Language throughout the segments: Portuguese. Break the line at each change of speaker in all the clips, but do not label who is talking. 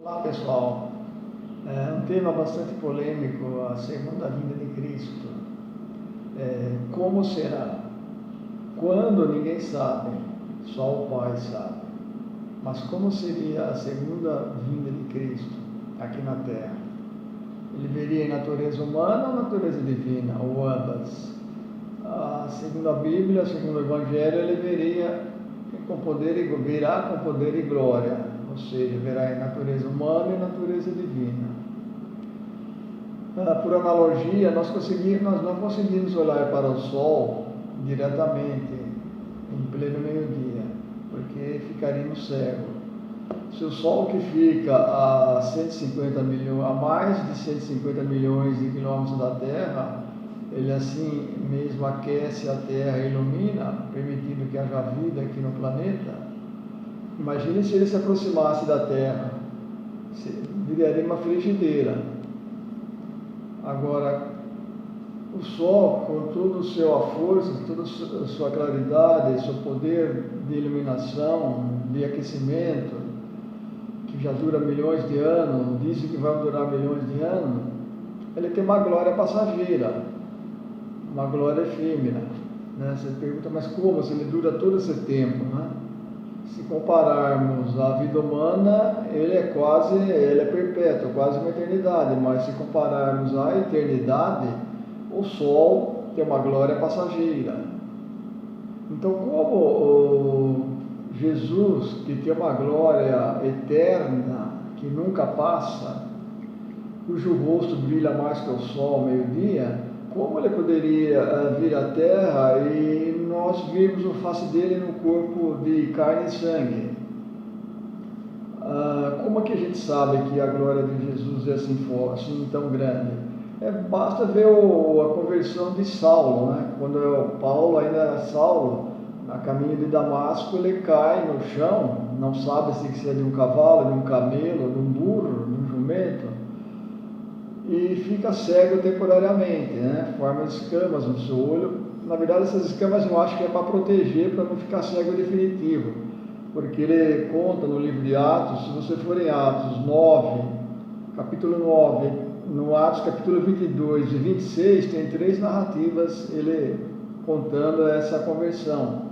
Olá pessoal, um tema bastante polêmico, a segunda vinda de Cristo. Como será? Quando? Ninguém sabe, só o Pai sabe. Mas como seria a segunda vinda de Cristo aqui na Terra? Ele veria em natureza humana ou natureza divina, ou ambas? Segundo a Bíblia, segundo o Evangelho, ele virá com poder e glória, ou seja, verá em natureza humana e natureza divina. Por analogia, nós não conseguimos olhar para o Sol diretamente em pleno meio-dia, porque ficaríamos cegos. Se o Sol, que fica a mais de 150 milhões de quilômetros da Terra, ele assim mesmo aquece a Terra e ilumina, permitindo que haja vida aqui no planeta. Imagine se ele se aproximasse da Terra, viraria uma frigideira. Agora, o Sol, com toda a sua força, toda a sua claridade, seu poder de iluminação, de aquecimento, que já dura milhões de anos, dizem que vai durar milhões de anos, ele tem uma glória passageira, uma glória efêmera. Né? Você pergunta, mas como se ele dura todo esse tempo? Né? Se compararmos a vida humana, ele é perpétuo, quase uma eternidade, mas se compararmos à eternidade, o Sol tem uma glória passageira. Então, como Jesus, que tem uma glória eterna, que nunca passa, cujo rosto brilha mais que o sol ao meio-dia, como ele poderia vir à Terra e nós virmos o face dele no corpo de carne e sangue? Como é que a gente sabe que a glória de Jesus é assim tão grande? Basta ver a conversão de Saulo, né? Quando Paulo ainda era Saulo, a caminho de Damasco, ele cai no chão, não sabe se é de um cavalo, de um camelo, de um burro, de um jumento, e fica cego temporariamente, né? Forma escamas no seu olho. Na verdade, essas escamas eu acho que é para proteger, para não ficar cego definitivo, porque ele conta no livro de Atos, se você for em Atos 9, capítulo 9, no Atos capítulo 22 e 26, tem 3 narrativas, ele contando essa conversão.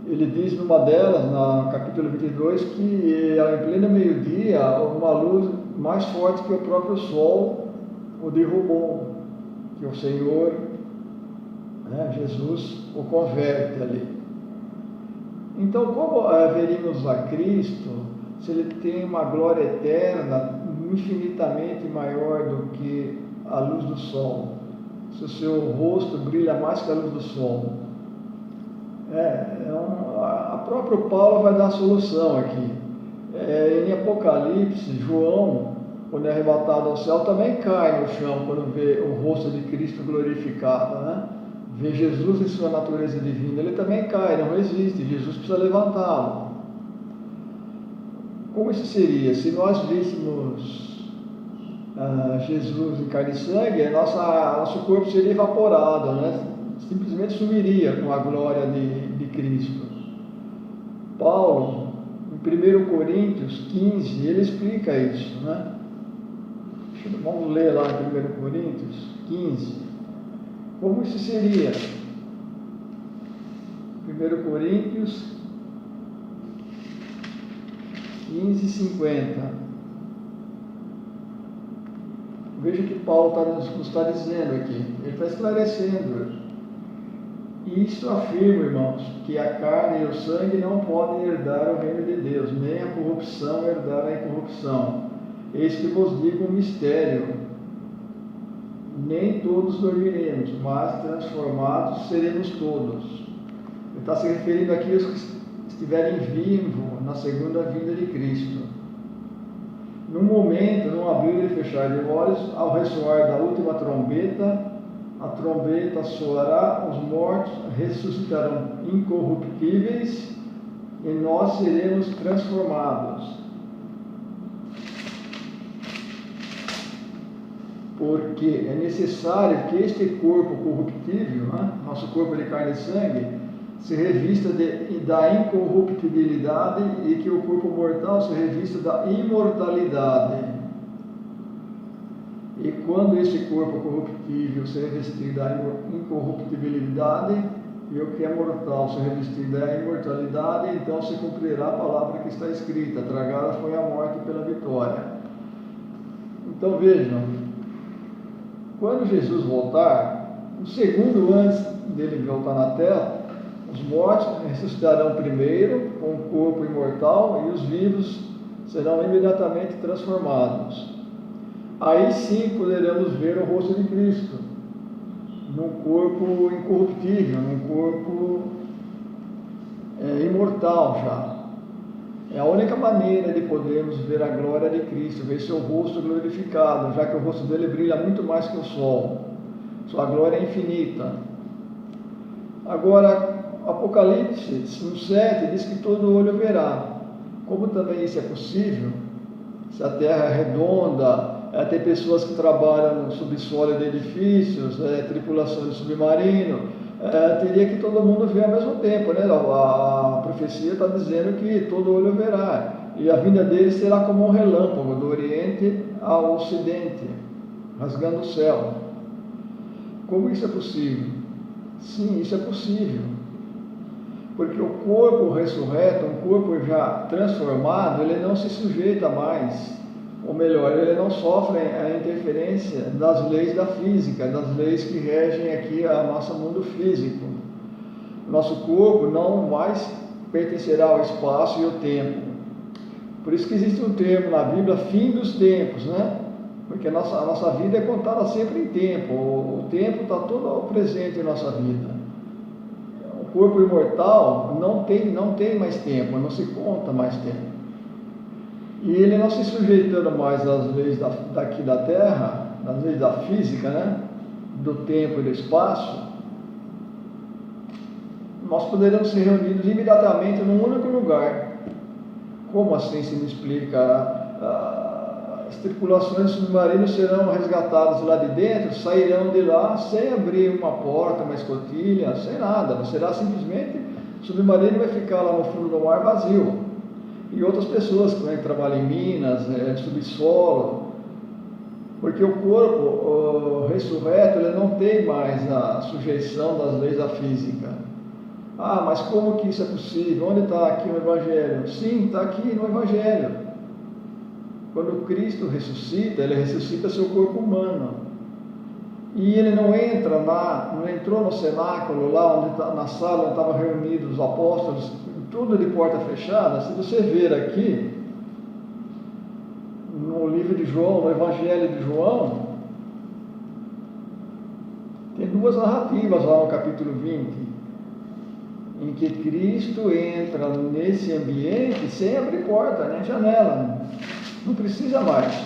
Ele diz numa delas, no capítulo 22, que em pleno meio-dia, uma luz mais forte que o próprio sol o derrubou, que o Senhor, né, Jesus, o converte ali. Então, como veríamos a Cristo, se ele tem uma glória eterna, infinitamente maior do que a luz do sol, se o seu rosto brilha mais que a luz do sol? A próprio Paulo vai dar a solução aqui. Em Apocalipse, João, quando é arrebatado ao céu, também cai no chão quando vê o rosto de Cristo glorificado, né? Vê Jesus em sua natureza divina, ele também cai, não resiste, Jesus precisa levantá-lo. Como isso seria? Se nós víssemos Jesus em carne e sangue, nosso corpo seria evaporado, né? Simplesmente sumiria com a glória de Cristo. Paulo, em 1 Coríntios 15, ele explica isso, né? Vamos ler lá em 1 Coríntios 15. Como isso seria? 1 Coríntios 15, 50. Veja o que Paulo nos está dizendo aqui. Ele está esclarecendo. Isso afirma, irmãos, que a carne e o sangue não podem herdar o reino de Deus, nem a corrupção herdar a incorrupção. Eis que vos digo um mistério: nem todos dormiremos, mas transformados seremos todos. Ele está se referindo aqui aos que estiverem vivos na segunda vinda de Cristo. No momento, num abrir e fechar de olhos, ao ressoar da última trombeta, a trombeta soará, os mortos ressuscitarão incorruptíveis e nós seremos transformados. Porque é necessário que este corpo corruptível, né, nosso corpo de carne e sangue, se revista da incorruptibilidade e que o corpo mortal se revista da imortalidade. E quando esse corpo corruptível se revestir da incorruptibilidade e o que é mortal se revestir da imortalidade, então se cumprirá a palavra que está escrita: tragada foi a morte pela vitória. Então vejam, quando Jesus voltar, um segundo antes dele voltar na terra, os mortos ressuscitarão primeiro com o corpo imortal e os vivos serão imediatamente transformados. Aí sim poderemos ver o rosto de Cristo, num corpo incorruptível, num corpo imortal já. É a única maneira de podermos ver a glória de Cristo, ver seu rosto glorificado, já que o rosto dele brilha muito mais que o sol. Sua glória é infinita. Agora, Apocalipse 1:7 diz que todo olho verá. Como também isso é possível? Se a terra é redonda, tem pessoas que trabalham no subsolo de edifícios, tripulações de submarino, teria que todo mundo ver ao mesmo tempo, né? A profecia está dizendo que todo olho verá, e a vinda dele será como um relâmpago do Oriente ao Ocidente, rasgando o céu. Como isso é possível? Sim, isso é possível, porque o corpo ressurreto, um corpo já transformado, ele não se sujeita mais, ou melhor, ele não sofre a interferência das leis da física, das leis que regem aqui a nosso mundo físico. Nosso corpo não mais pertencerá ao espaço e ao tempo. Por isso que existe um termo na Bíblia, fim dos tempos, né? Porque a nossa vida é contada sempre em tempo, o tempo está todo presente em nossa vida. O corpo imortal não tem mais tempo, não se conta mais tempo. E ele não se sujeitando mais às leis daqui da Terra, às leis da física, né? Do tempo e do espaço, nós poderemos ser reunidos imediatamente num único lugar. Como assim se me explica? As tripulações submarinas serão resgatadas lá de dentro, sairão de lá sem abrir uma porta, uma escotilha, sem nada. Será simplesmente, o submarino vai ficar lá no fundo do mar vazio. E outras pessoas que trabalham em minas, subsolo, porque o corpo ressurreto, ele não tem mais a sujeição das leis da física. Ah, mas como que isso é possível? Onde está aqui no Evangelho? Sim, está aqui no Evangelho. Quando Cristo ressuscita, ele ressuscita seu corpo humano. E ele não entrou no cenáculo, lá na sala onde estavam reunidos os apóstolos, tudo de porta fechada. Se você ver aqui, no livro de João, no Evangelho de João, tem duas narrativas lá no capítulo 20, em que Cristo entra nesse ambiente sem abrir porta, nem janela, não precisa mais.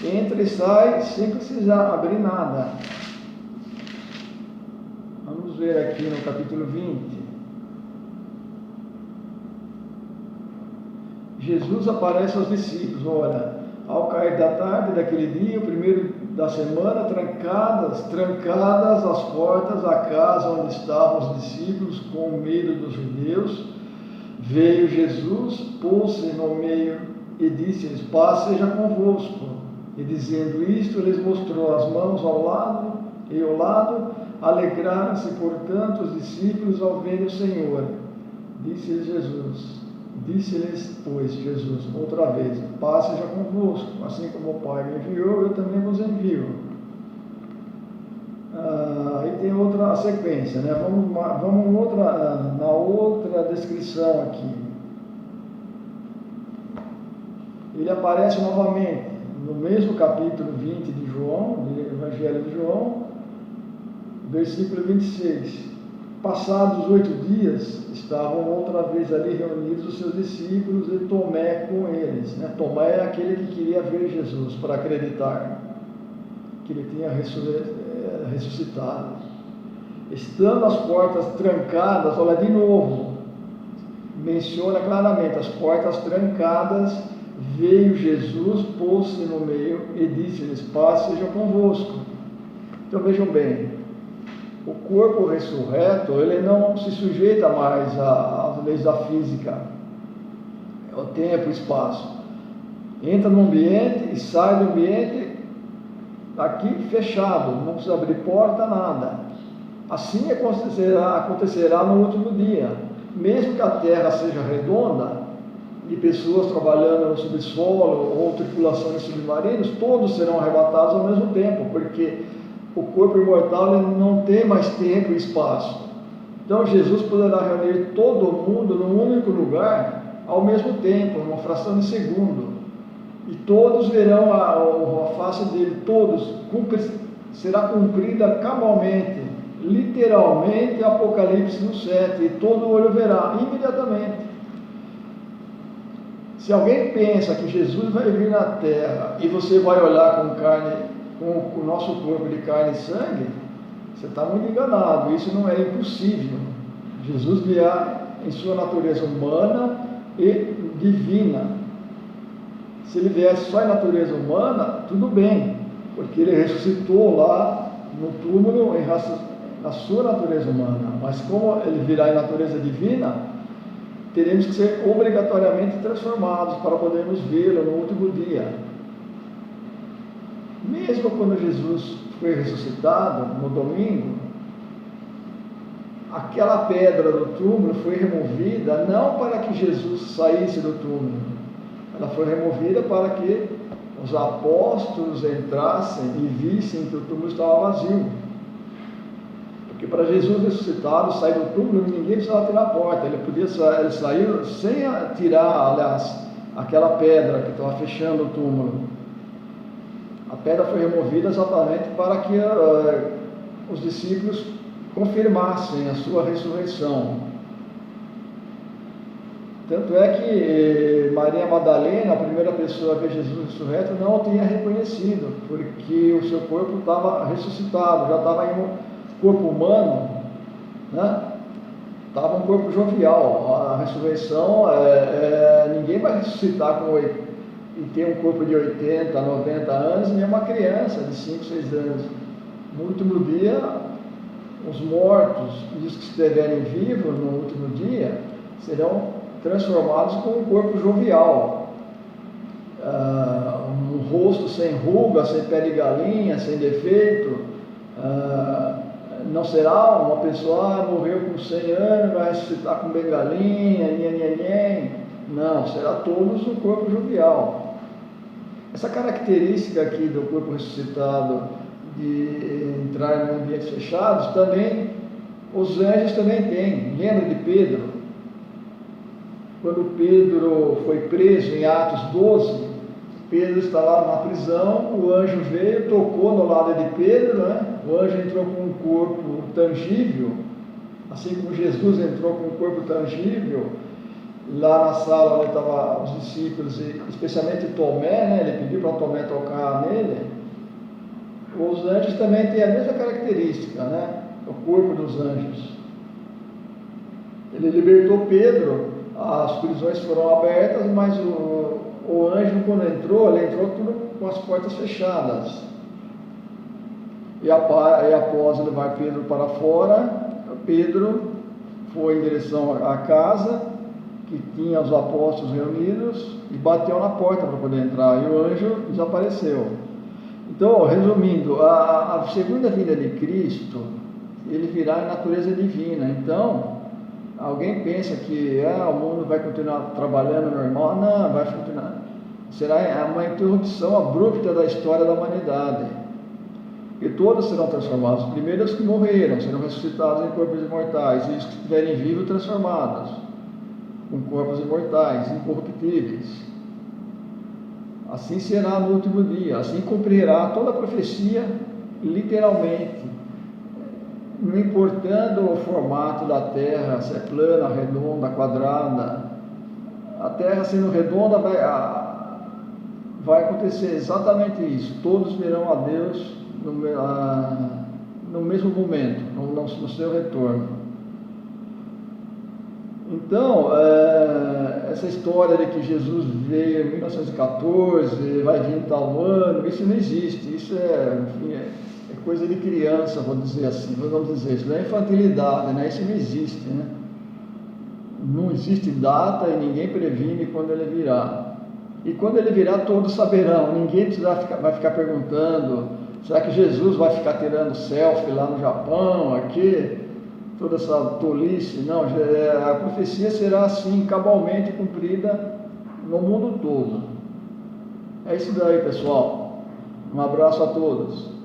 Entra e sai sem precisar abrir nada. Vamos ver aqui no capítulo 20. Jesus aparece aos discípulos, olha, ao cair da tarde daquele dia, o primeiro da semana, trancadas as portas da casa onde estavam os discípulos, com medo dos judeus, veio Jesus, pôs-se no meio e disse-lhes: paz seja convosco. E dizendo isto, lhes mostrou as mãos ao lado. Alegraram-se, portanto, os discípulos ao verem o Senhor. Disse-lhes, pois, Jesus, outra vez: paz seja convosco, assim como o Pai me enviou, eu também vos envio. Aí tem outra sequência, né? Vamos na outra descrição aqui. Ele aparece novamente no mesmo capítulo 20 de João, do Evangelho de João, versículo 26. Passados 8 dias, estavam outra vez ali reunidos os seus discípulos e Tomé com eles. Né? Tomé é aquele que queria ver Jesus para acreditar que ele tinha ressuscitado. Estando as portas trancadas, olha de novo, menciona claramente, as portas trancadas, veio Jesus, pôs-se no meio e disse-lhes: paz seja convosco. Então vejam bem, O corpo ressurreto, ele não se sujeita mais às leis da física, ao tempo, espaço. Entra no ambiente e sai do ambiente aqui fechado, não precisa abrir porta, nada. Assim acontecerá no último dia. Mesmo que a terra seja redonda, de pessoas trabalhando no subsolo ou tripulações submarinas, todos serão arrebatados ao mesmo tempo, porque o corpo imortal ele não tem mais tempo e espaço. Então Jesus poderá reunir todo mundo num único lugar ao mesmo tempo, numa fração de segundo. E todos verão a face dele, todos, será cumprida cabalmente, literalmente, Apocalipse 7, e todo olho verá imediatamente. Se alguém pensa que Jesus vai vir na terra e você vai olhar com o nosso corpo de carne e sangue, você está muito enganado. Isso não é impossível. Jesus virá em sua natureza humana e divina. Se ele viesse só em natureza humana, tudo bem, porque ele ressuscitou lá no túmulo na sua natureza humana. Mas como ele virá em natureza divina, teremos que ser obrigatoriamente transformados para podermos vê-lo no último dia. Mesmo quando Jesus foi ressuscitado, no domingo, aquela pedra do túmulo foi removida não para que Jesus saísse do túmulo, ela foi removida para que os apóstolos entrassem e vissem que o túmulo estava vazio. Porque para Jesus ressuscitado, sair do túmulo, ninguém precisava tirar a porta. Ele saiu sem tirar, aliás, aquela pedra que estava fechando o túmulo. A pedra foi removida exatamente para que os discípulos confirmassem a sua ressurreição. Tanto é que Maria Madalena, a primeira pessoa a ver Jesus ressurreto, não o tinha reconhecido, porque o seu corpo estava ressuscitado, já estava em corpo humano, né? Estava um corpo jovial. A ressurreição, ninguém vai ressuscitar e ter um corpo de 80, 90 anos, nem uma criança de 5, 6 anos. No último dia, os mortos e os que estiverem vivos no último dia serão transformados com um corpo jovial, um rosto sem ruga, sem pé de galinha, sem defeito. Não será uma pessoa, morreu com 100 anos, vai ressuscitar com bengalinha, nhen. Não, será todos um corpo jovial. Essa característica aqui do corpo ressuscitado, de entrar em ambientes fechados, também os anjos também têm. Lembra de Pedro? Quando Pedro foi preso em Atos 12, Pedro está lá na prisão, o anjo veio, tocou no lado de Pedro, né? O anjo entrou com um corpo tangível, assim como Jesus entrou com um corpo tangível, lá na sala onde estavam os discípulos, e especialmente Tomé, né? Ele pediu para Tomé tocar nele. Os anjos também têm a mesma característica, né? O corpo dos anjos. Ele libertou Pedro, as prisões foram abertas, mas o anjo, quando entrou, ele entrou tudo com as portas fechadas. E após levar Pedro para fora, Pedro foi em direção à casa que tinha os apóstolos reunidos e bateu na porta para poder entrar, e o anjo desapareceu. Então, resumindo, a segunda vinda de Cristo, ele virá em natureza divina. Então, alguém pensa que o mundo vai continuar trabalhando normal? Não, vai continuar. Será uma interrupção abrupta da história da humanidade. E todos serão transformados. Primeiro os que morreram serão ressuscitados em corpos imortais, e os que estiverem vivos transformados com corpos imortais, incorruptíveis. Assim será no último dia. Assim cumprirá toda a profecia, literalmente, não importando o formato da terra, se é plana, redonda, quadrada. A terra sendo redonda vai acontecer exatamente isso. Todos verão a Deus no mesmo momento, no seu retorno. Então, essa história de que Jesus veio em 1914, vai vir em tal ano, isso não existe. Isso é coisa de criança, vamos dizer assim, isso não é infantilidade, né? Isso não existe, né? Não existe data e ninguém previne quando ele virá. E quando ele virá, todos saberão. Ninguém vai ficar perguntando: será que Jesus vai ficar tirando selfie lá no Japão, aqui? Toda essa tolice. Não, a profecia será assim, cabalmente cumprida no mundo todo. É isso daí, pessoal. Um abraço a todos.